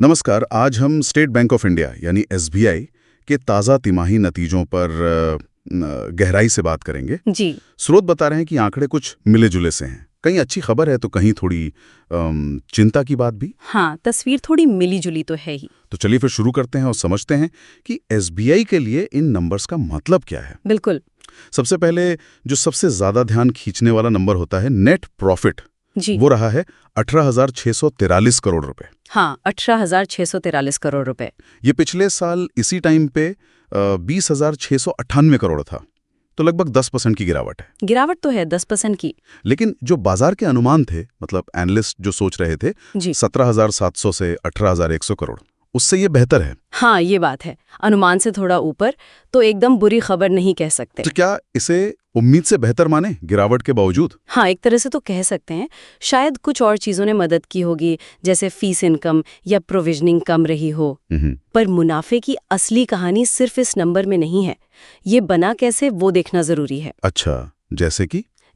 नमस्कार। आज हम स्टेट बैंक ऑफ इंडिया यानी एसबीआई के ताज़ा तिमाही नतीजों पर गहराई से बात करेंगे। जी। स्रोत बता रहे हैं कि आंकड़े कुछ मिले जुले से हैं, कहीं अच्छी खबर है तो कहीं थोड़ी चिंता की बात भी। हाँ, तस्वीर थोड़ी मिली जुली तो है ही। तो चलिए फिर शुरू करते हैं और समझते हैं कि एसबीआई के लिए इन नंबर्स का मतलब क्या है। बिल्कुल। सबसे पहले जो सबसे ज्यादा ध्यान खींचने वाला नंबर होता है नेट प्रॉफिट, जी। वो रहा है 18,643 करोड़ रुपए। हाँ, 18,643 करोड़ रुपए। ये पिछले साल इसी टाइम पे 20,698 करोड़ था, तो लगभग 10% की गिरावट है। गिरावट तो है 10% की। लेकिन जो बाजार के अनुमान थे, मतलब एनालिस्ट जो सोच रहे थे, जी। 17,700 से 18,100 करोड़, उससे ये बेहतर है। हाँ, ये बात है। अनुमान से थोड़ा ऊपर तो एकदम बुरी खबर नहीं कह सकते। तो क्या इसे उम्मीद से बेहतर माने गिरावट के बावजूद? हाँ, एक तरह से तो कह सकते हैं। शायद कुछ और चीजों ने मदद की होगी, जैसे फीस इनकम या प्रोविजनिंग कम रही हो। पर मुनाफे की असली कहानी सिर्फ इस नंबर में नहीं है। ये बना कैसे, वो देखना जरूरी है। अच्छा,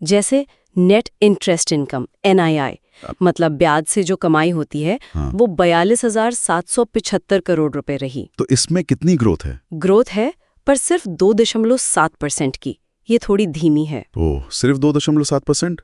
जैसे नेट इंटरेस्ट इनकम NII, मतलब ब्याज से जो कमाई होती है, हाँ। वो 42,775 करोड़ रुपए रही। तो इसमें कितनी ग्रोथ है? ग्रोथ है, पर सिर्फ 2.7% की। ये थोड़ी धीमी है। ओह, सिर्फ 2.7%?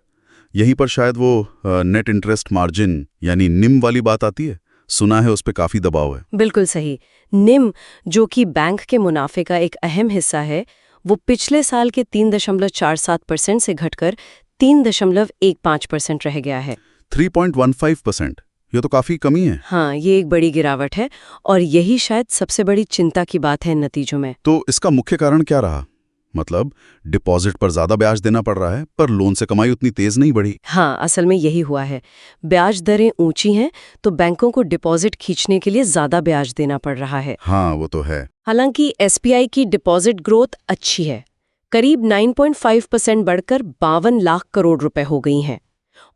यहीं पर शायद वो नेट इंटरेस्ट मार्जिन यानी निम वाली बात आती है। सुना है उस पे काफी दबाव है। बिल्कुल सही। निम, जो कि बैंक के मुनाफे का एक अहम हिस्सा है, वो पिछले साल के 3.47% से घटकर 3.15% रह गया है। 3.15%, ये तो काफी कमी है। हाँ, ये एक बड़ी गिरावट है और यही शायद सबसे बड़ी चिंता की बात है इन नतीजों में। तो इसका मुख्य कारण क्या रहा? मतलब डिपॉजिट पर ज्यादा ब्याज देना पड़ रहा है, पर लोन से कमाई उतनी तेज नहीं बढ़ी। हाँ, असल में यही हुआ है। ब्याज दरें ऊंची हैं, तो बैंकों को डिपॉजिट खींचने के लिए ज्यादा ब्याज देना पड़ रहा है। हाँ, वो तो है। हालांकि SBI की डिपॉजिट ग्रोथ अच्छी है, करीब 9.5% बढ़कर 52 लाख करोड़ रुपए हो गई हैं।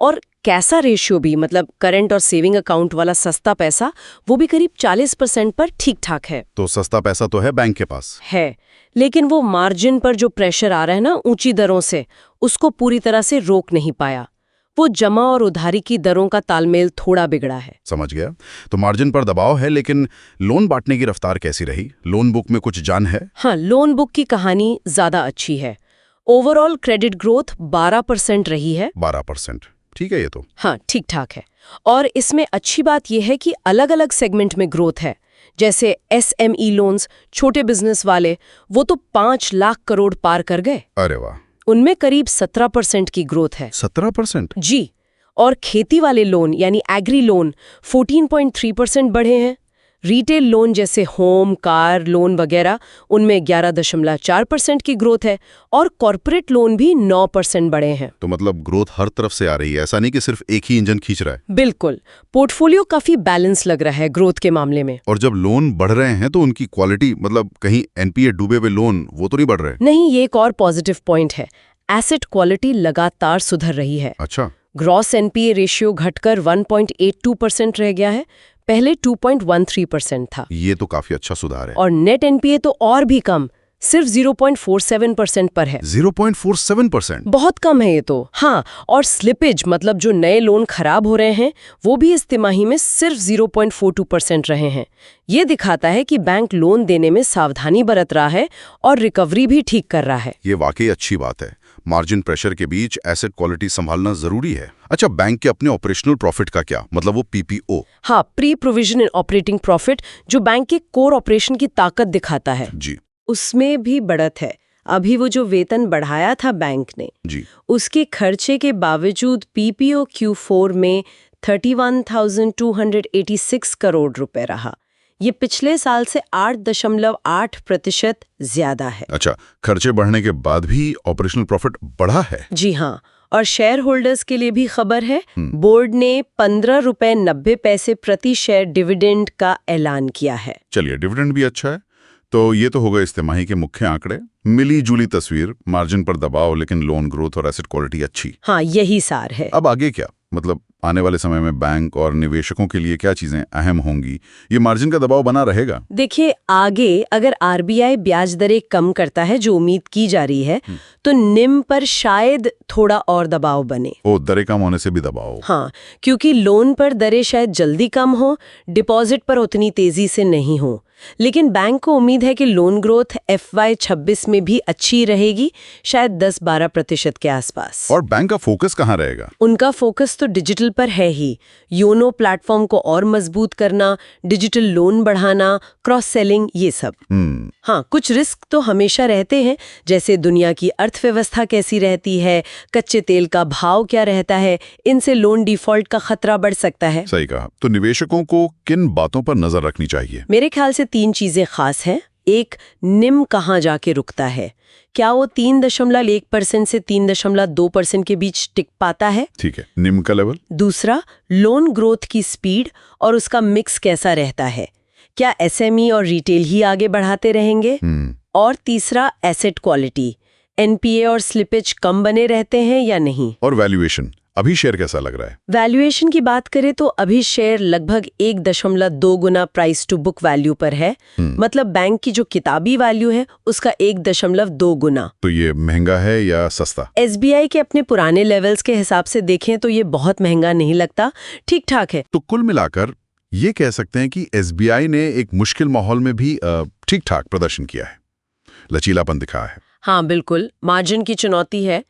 और कैसा रेशियो भी, मतलब करंट और सेविंग अकाउंट वाला सस्ता पैसा, वो भी करीब 40% पर ठीक ठाक है। तो सस्ता पैसा तो है बैंक के पास है, लेकिन वो मार्जिन पर जो प्रेशर आ रहा है ना ऊंची दरों से, उसको पूरी तरह से रोक नहीं पाया। वो जमा और उधारी की दरों का तालमेल थोड़ा बिगड़ा है। समझ गया। तो मार्जिन पर दबाव है, लेकिन लोन बांटने की रफ्तार कैसी रही? लोन बुक में कुछ जान है? हाँ, लोन बुक की कहानी ज्यादा अच्छी है। ओवरऑल क्रेडिट ग्रोथ 12% रही है। 12%, ठीक है ये तो। हाँ, ठीक ठाक है। और इसमें अच्छी बात यह है कि अलग अलग सेगमेंट में ग्रोथ है। जैसे SME लोन्स, छोटे बिजनेस वाले, वो तो 5 लाख करोड़ पार कर गए। अरे वाह। उनमें करीब 17% की ग्रोथ है। 17%? जी। और खेती वाले लोन यानी एग्री लोन 14.3% बढ़े हैं। रिटेल लोन जैसे होम, कार लोन वगैरह, उनमें 11.4% की ग्रोथ है। और कॉर्पोरेट लोन भी 9% बढ़े हैं। तो मतलब ग्रोथ हर तरफ से आ रही है, ऐसा नहीं कि सिर्फ एक ही इंजन खींच रहा है। बिल्कुल, पोर्टफोलियो काफी बैलेंस लग रहा है ग्रोथ के मामले में। और जब लोन बढ़ रहे हैं तो उनकी क्वालिटी, मतलब कहीं NPA डूबे हुए लोन वो तो नहीं बढ़ रहे? नहीं, ये एक और पॉजिटिव पॉइंट है। एसेट क्वालिटी लगातार सुधर रही है। अच्छा। ग्रॉस NPA रेशियो घटकर 1.82% रह गया है, पहले 2.13% था। ये तो काफी अच्छा सुधार है। और नेट NPA तो और भी कम, सिर्फ 0.47% पर है। 0.47%? बहुत कम है ये तो। हाँ, और स्लिपेज, मतलब जो नए लोन खराब हो रहे हैं, वो भी इस तिमाही में सिर्फ 0.42% रहे हैं। ये दिखाता है कि बैंक लोन देने में सावधानी बरत रहा है और रिकवरी भी ठीक कर रहा है। ये वाकई अच्छी बात है। मार्जिन प्रेशर के बीच एसेट क्वालिटी संभालना जरूरी है। अच्छा, बैंक के अपने ऑपरेशनल प्रॉफिट का क्या, मतलब वो PPO? हाँ, प्री प्रोविजन ऑपरेटिंग प्रॉफिट, जो बैंक के कोर ऑपरेशन की ताकत दिखाता है, जी, उसमें भी बढ़त है। अभी वो जो वेतन बढ़ाया था बैंक ने, जी, उसके खर्चे के बावजूद PPO Q4 में 31,286 करोड़ रुपए रहा। ये पिछले साल से 8.8% ज्यादा है। अच्छा, खर्चे बढ़ने के बाद भी ऑपरेशनल प्रॉफिट बढ़ा है? जी हाँ, और शेयर होल्डर्स के लिए भी खबर है। बोर्ड ने 15.90 रुपए प्रति शेयर डिविडेंड का ऐलान किया है। चलिए, डिविडेंड भी अच्छा है। तो ये तो होगा इस तिमाही के मुख्य आंकड़े। मिली जुली तस्वीर, मार्जिन पर दबाव, लेकिन लोन ग्रोथ और एसेट क्वालिटी अच्छी। हाँ, यही सार है। अब आगे क्या? मतलब आने वाले समय में बैंक और निवेशकों के लिए क्या चीजें अहम होंगी? ये मार्जिन का दबाव बना रहेगा? देखिए, आगे अगर आरबीआई ब्याज दरें कम करता है, जो उम्मीद की जा रही है, तो निम पर शायद थोड़ा और दबाव बने। ओ, दरें कम होने से भी दबाव? हाँ, क्योंकि लोन पर दरें शायद जल्दी कम हो, डिपॉजिट पर उतनी तेजी से नहीं हो। लेकिन बैंक को उम्मीद है कि लोन ग्रोथ FY 26 में भी अच्छी रहेगी, शायद 10-12% के आसपास। और बैंक का फोकस कहाँ रहेगा? उनका फोकस तो डिजिटल पर है ही। योनो प्लेटफॉर्म को और मजबूत करना, डिजिटल लोन बढ़ाना, क्रॉस सेलिंग, ये सब। हाँ, कुछ रिस्क तो हमेशा रहते हैं, जैसे दुनिया की अर्थव्यवस्था कैसी रहती है, कच्चे तेल का भाव क्या रहता है, इनसे लोन डिफॉल्ट का खतरा बढ़ सकता है। सही कहा। तो निवेशकों को किन बातों पर नजर रखनी चाहिए? मेरे ख्याल से 3 चीजें खास हैं। एक, निम कहाँ जाके रुकता है? क्या वो 3.1% से 3.2% के बीच टिक पाता है? ठीक है, निम का लेवल। दूसरा, लोन ग्रोथ की स्पीड और उसका मिक्स कैसा रहता है? क्या SME और रिटेल ही आगे बढ़ाते रहेंगे? और तीसरा, एसेट क्वालिटी, NPA और स्लिपेज कम बने रहते हैं या नहीं? और वैल्यूएशन, अभी शेयर कैसा लग रहा है? वैल्यूएशन की बात करें तो अभी शेयर लगभग 1.2 गुना प्राइस टू बुक वैल्यू पर है। मतलब बैंक की जो किताबी वैल्यू है उसका 1.2 गुना। तो ये महंगा है या सस्ता? SBI के अपने पुराने लेवल्स के हिसाब से देखें तो ये बहुत महंगा नहीं लगता, ठीक ठाक है। तो कुल मिलाकर ये कह सकते हैं कि SBI ने एक मुश्किल माहौल में भी ठीक ठाक प्रदर्शन किया है, लचीलापन दिखाया है। हाँ बिल्कुल, मार्जिन की चुनौती है,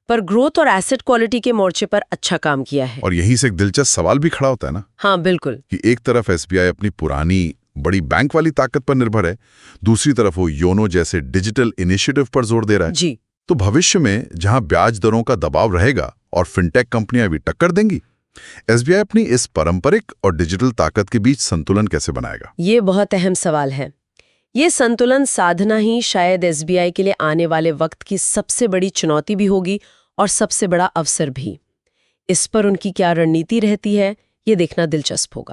पर ग्रोथ और एसेट क्वालिटी के मोर्चे पर अच्छा काम किया है। और यहीं से एक दिलचस्प सवाल भी खड़ा होता है ना। हाँ बिल्कुल, कि एक तरफ SBI अपनी पुरानी बड़ी बैंक वाली ताकत पर निर्भर है, दूसरी तरफ वो योनो जैसे डिजिटल इनिशिएटिव पर जोर दे रहा है। जी। तो भविष्य में जहां ब्याज दरों का दबाव रहेगा और फिनटेक कंपनियां भी टक्कर देंगी, SBI अपनी इस पारंपरिक और डिजिटल ताकत के बीच संतुलन कैसे बनाएगा? ये बहुत अहम सवाल है। ये संतुलन साधना ही शायद SBI के लिए आने वाले वक्त की सबसे बड़ी चुनौती भी होगी और सबसे बड़ा अवसर भी। इस पर उनकी क्या रणनीति रहती है, ये देखना दिलचस्प होगा।